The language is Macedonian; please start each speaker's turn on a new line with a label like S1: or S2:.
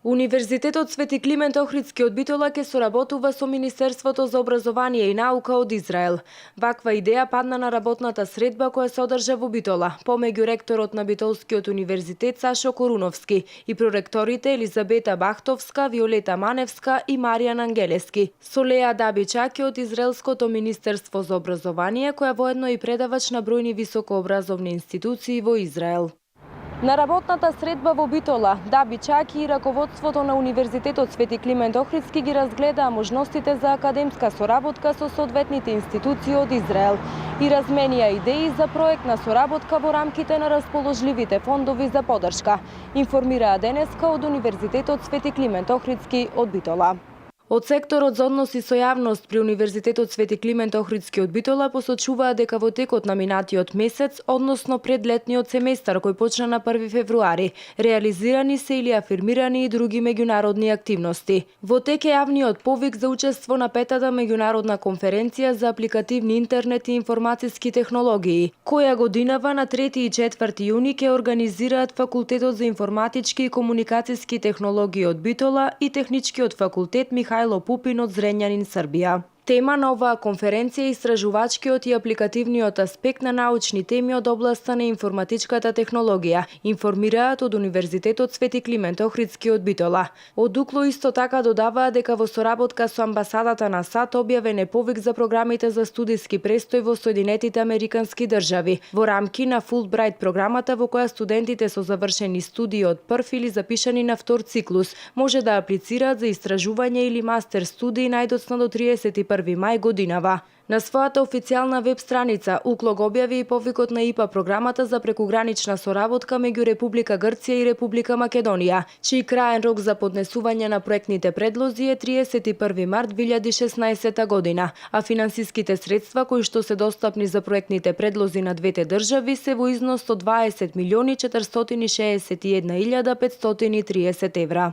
S1: Универзитетот Свети Климент Охридски од Битола ќе соработува со Министерството за образование и наука од Израел. Ваква идеја падна на работната средба која се одржа во Битола, помеѓу ректорот на Битолскиот универзитет Сашо Коруновски и проректорите Елизабета Бахтовска, Виолета Маневска и Маријан Ангелески, со Леа Дабичаки од Израелското Министерство за образование, која воедно и предавач на бројни високообразовни институции во Израел. На работната средба во Битола, Дабичаки и раководството на Универзитетот Свети Климент Охридски ги разгледаа можностите за академска соработка со соодветните институции од Израел и разменија идеи за проектна соработка во рамките на расположливите фондови за поддршка, информираа денеска од Универзитетот Свети Климент Охридски од Битола. Од секторот за односи со јавност при Универзитетот Свети Климент Охридски од Битола посочуваа дека во текот на минатиот месец, односно пред летниот семестар кој почна на 1 февруари, реализирани се или афирмирани и други меѓународни активности. Во тек е јавниот повик за учество на 5-та меѓународна конференција за апликативни интернет и информациски технологии, која годинава на 3 и 4 јуни ќе организираат Факултетот за информатички и комуникацијски технологии од Битола и Техничкиот факултет Михајло Пупин од Зрењанин, Србија. Тема на оваа конференција е истражувачкиот и апликативниот аспект на научни теми од областа на информатичката технологија, информираат од Универзитетот Свети Климент Охридски од Битола. Од УКЛО исто така додаваа дека во соработка со амбасадата на САД објавен е повик за програмите за студиски престој во Соединетите Американски држави, во рамки на Фулбрайт програмата во која студентите со завршени студии од прв или запишани на втор циклус може да аплицираат за истражување или мастер студии најдоцна до 31 мај годинава. На својата официјална веб страница УКЛО го објави и повикот на ИПА програмата за прекугранична соработка меѓу Република Грција и Република Македонија, чиј краен рок за поднесување на проектните предлози е 31 март 2016 година, а финансиските средства кои што се достапни за проектните предлози на двете држави се во износ од 20.461.530 евра.